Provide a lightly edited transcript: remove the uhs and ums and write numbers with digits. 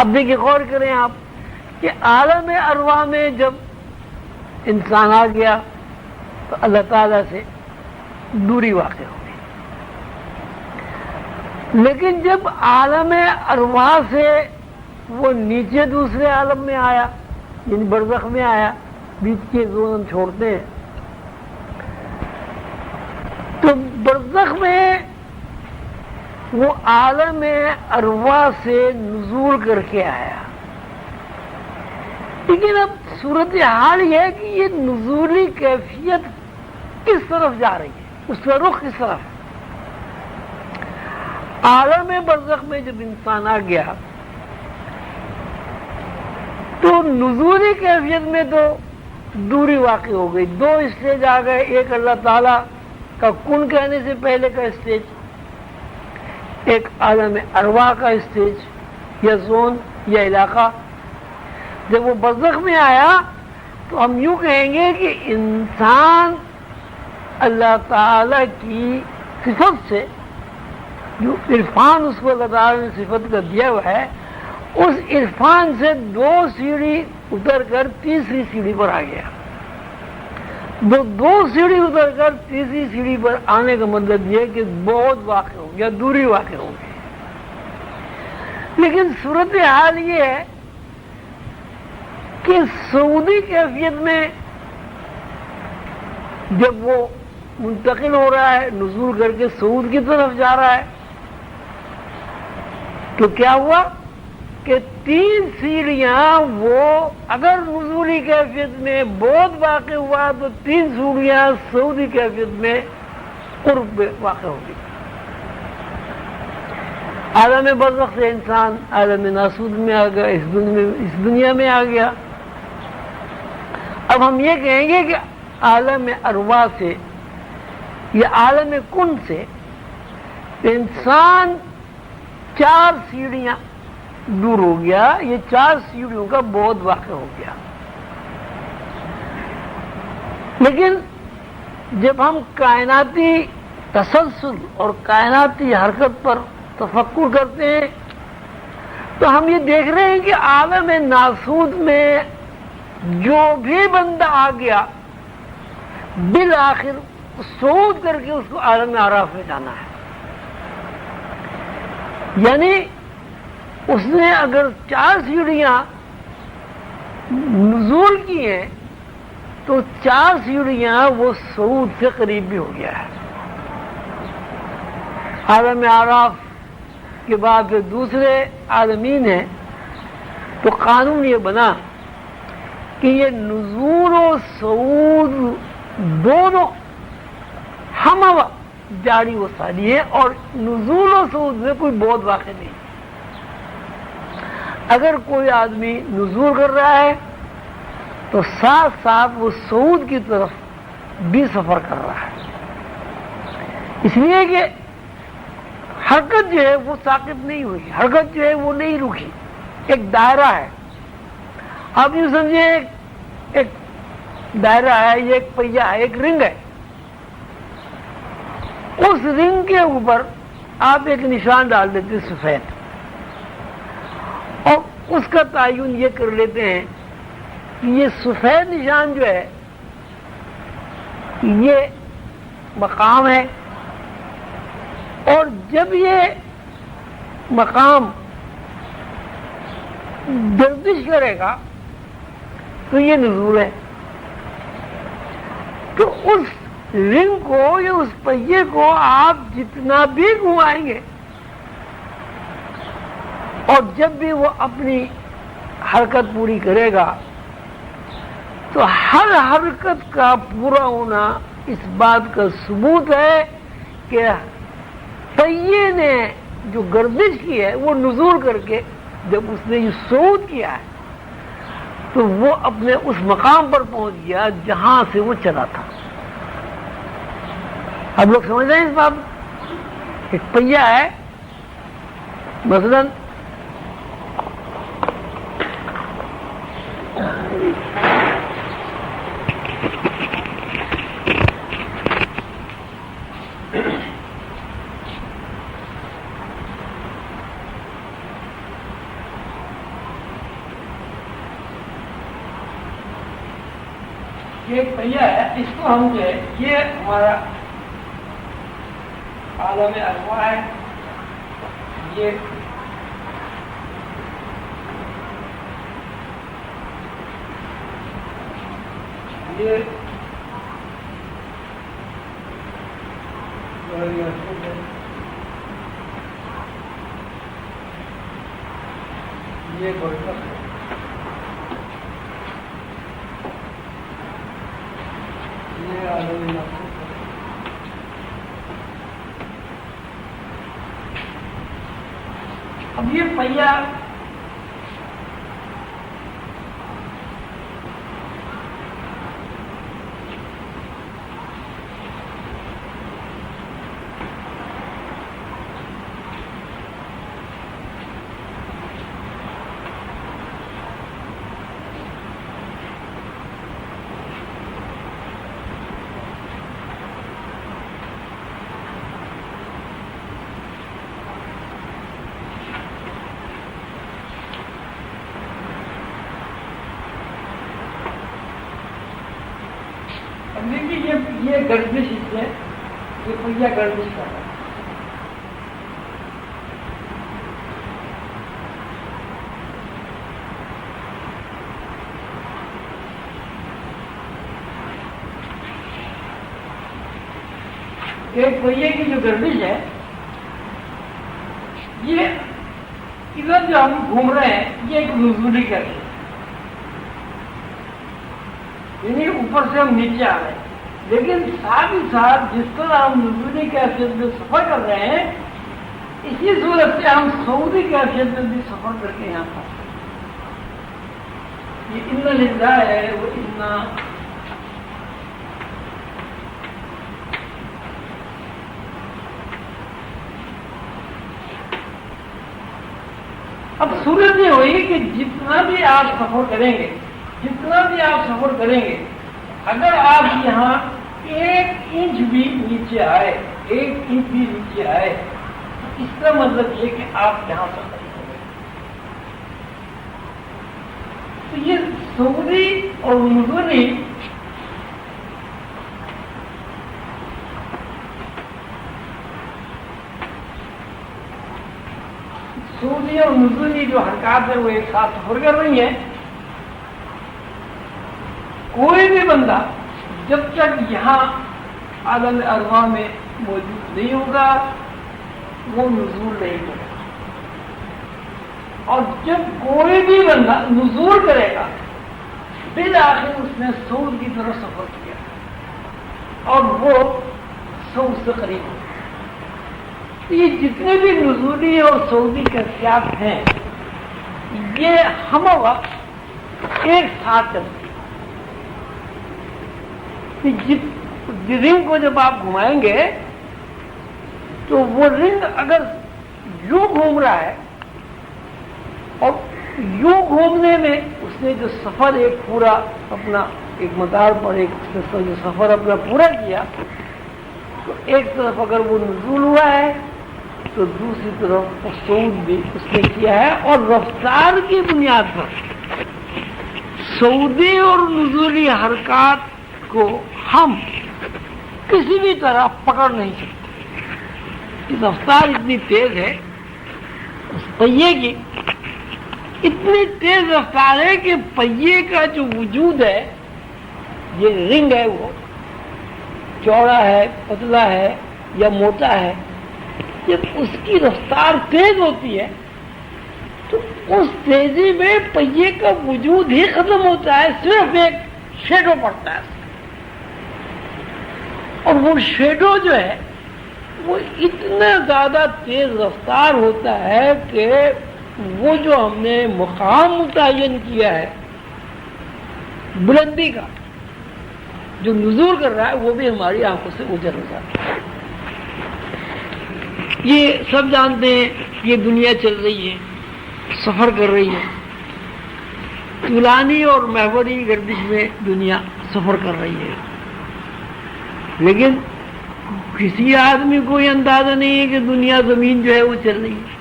اب دیکھیے غور کریں آپ کہ عالم ارواح میں جب انسان آ گیا تو اللہ تعالیٰ سے دوری واقع ہو گئی، لیکن جب عالم ارواح سے وہ نیچے دوسرے عالم میں آیا، یعنی برزخ میں آیا، بیچ کے زون ہم چھوڑتے ہیں، تو برزخ میں وہ عالم ارواح سے نزول کر کے آیا۔ لیکن اب صورتحال یہ ہے کہ یہ نزولی کیفیت کس طرف جا رہی ہے، اس کا رخ کس طرف؟ عالم برزخ میں جب انسان آ گیا تو نزولی کیفیت میں تو دوری واقع ہو گئی، دو اسٹیج آ گئے، ایک اللہ تعالیٰ کا کن کہنے سے پہلے کا اسٹیج، ایک عالم ارواح کا اسٹیج یا زون یا علاقہ۔ جب وہ برزخ میں آیا تو ہم یوں کہیں گے کہ انسان اللہ تعالی کی صفت سے، جو عرفان اس کو اللہ تعالی نے صفت کا دیا ہوا ہے، اس عرفان سے دو سیڑھی اتر کر تیسری سیڑھی پر آ گیا۔ دو سیڑھی اتر کر تیسری سیڑھی پر آنے کا مطلب یہ کہ بہت واقع ہو گیا، دوری واقع ہو گئی۔ لیکن صورتحال یہ ہے کہ سعودی کیفیت میں جب وہ منتقل ہو رہا ہے، نزول کر کے صعود کی طرف جا رہا ہے، تو کیا ہوا کہ تین سیڑھیاں وہ اگر نزولی کیفیت میں بہت واقع ہوا تو تین سیڑھیاں سعودی کیفیت میں قرب میں واقع ہو گئی۔ عالم برزخ سے انسان عالم ناسود میں آ گیا، اس دنیا میں آ گیا۔ اب ہم یہ کہیں گے کہ عالم ارواح سے یا عالم کن سے انسان چار سیڑھیاں دور ہو گیا، یہ چار سیڑھیوں کا بہت واقع ہو گیا۔ لیکن جب ہم کائناتی تسلسل اور کائناتی حرکت پر تفکر کرتے ہیں تو ہم یہ دیکھ رہے ہیں کہ عالم ناسود میں جو بھی بندہ آ گیا بالآخر صعود کر کے اس کو عالم اعراف میں جانا ہے۔ یعنی اس نے اگر چار سیڑھیاں نزول کی ہیں تو چار سیڑھیاں وہ صعود سے قریب بھی ہو گیا ہے۔ عالم اعراف کے بعد پھر دوسرے عالمین ہیں، تو قانون یہ بنا کہ یہ نزول و صعود دونوں ہم جاری و ساری ہے، اور نزول و صعود میں کوئی بہت واقع نہیں۔ اگر کوئی آدمی نزول کر رہا ہے تو ساتھ ساتھ وہ صعود کی طرف بھی سفر کر رہا ہے، اس لیے کہ حرکت جو ہے وہ ثاقب نہیں ہوئی، حرکت جو ہے وہ نہیں رکی، ایک دائرہ ہے۔ آپ یوں سمجھے ایک دائرہ ہے، یہ ایک پہیا ہے، ایک رنگ ہے، اس رنگ کے اوپر آپ ایک نشان ڈال دیتے سفید، اور اس کا تعین یہ کر لیتے ہیں کہ یہ سفید نشان جو ہے یہ مقام ہے، اور جب یہ مقام گردش کرے گا تو یہ نزول ہے۔ تو اس رنگ کو یا اس پہیے کو آپ جتنا بھی گھمائیں گے، اور جب بھی وہ اپنی حرکت پوری کرے گا، تو ہر حرکت کا پورا ہونا اس بات کا ثبوت ہے کہ پہیے نے جو گردش کی ہے وہ نزول کر کے جب اس نے یہ صعود کیا ہے تو وہ اپنے اس مقام پر پہنچ گیا جہاں سے وہ چلا تھا۔ اب لوگ سمجھ رہے ہیں اس بات؟ ایک پہیا ہے، مثلاً یہ ایک پہیا ہے، اس کو ہم جو ہے یہ ہمارا عالم ارواح ہے، یہ یہ برکت ہے، یہ عالم ناسوت ہے، اب یہ پہیا یہ گردش اس سے یہ پہیا گردش کر رہا ہے، ایک پہیے کی جو گردش ہے یہ ادھر جو ہم گھوم رہے ہیں یہ ایک نزولی گردش ہے، یعنی اوپر سے ہم نیچے آ رہے ہیں، لیکن ساتھ ہی ساتھ جس طرح ہم نزولی کیفیت میں سفر کر رہے ہیں اسی صورت سے ہم سعودی کیفیت میں بھی سفر کر کے یہاں پر یہ ان للہ ہے وہ اتنا اب صورت یہ ہوئی کہ جتنا بھی آپ سفر کریں گے اگر آپ یہاں 1 انچ بھی نیچے آئے 1 انچ بھی نیچے آئے تو اس کا مطلب یہ کہ آپ یہاں پر نہیں ہوں گے۔ تو یہ سعودی اور نزولی جو حرکات ہیں وہ ایک ساتھ سفر کر رہی ہیں، کوئی بھی بندہ جب تک یہاں عالم ارواح میں موجود نہیں ہوگا وہ نزول نہیں کرے گا، اور جب کوئی بھی بندہ نزول کرے گا بالآخر اس نے صعود کی طرف سفر کیا اور وہ صعود سے قریب ہو گیا۔ یہ جتنے بھی نزولی اور صعودی کیفیات ہیں یہ ہم وقت ایک ساتھ چلتی ہیں۔ رنگ کو جب آپ گھمائیں گے تو وہ رنگ اگر یوں گھوم رہا ہے اور یوں گھومنے میں اس نے جو سفر ایک پورا اپنا ایک مدار پر ایک جو سفر اپنا پورا کیا تو ایک طرف اگر وہ نزول ہوا ہے تو دوسری طرف صعود بھی اس نے کیا ہے، اور رفتار کی بنیاد پر سعودی اور نزولی حرکات کو ہم کسی بھی طرح پکڑ نہیں سکتے۔ یہ رفتار اتنی تیز ہے اس پہیے کی، اتنی تیز رفتار ہے کہ پہیے کا جو وجود ہے یہ رنگ ہے وہ چوڑا ہے پتلا ہے یا موٹا ہے، جب اس کی رفتار تیز ہوتی ہے تو اس تیزی میں پہیے کا وجود ہی ختم ہوتا ہے، صرف ایک شیڈو پڑتا ہے اور وہ شیڈو جو ہے وہ اتنا زیادہ تیز رفتار ہوتا ہے کہ وہ جو ہم نے مقام متعین کیا ہے بلندی کا جو نزول کر رہا ہے وہ بھی ہماری آنکھوں سے اوجھل ہو جاتا ہے۔ یہ سب جانتے ہیں یہ دنیا چل رہی ہے، سفر کر رہی ہے، طولانی اور محوری گردش میں دنیا سفر کر رہی ہے، لیکن کسی آدمی کو یہ اندازہ نہیں ہے کہ دنیا زمین جو ہے وہ چل رہی ہے۔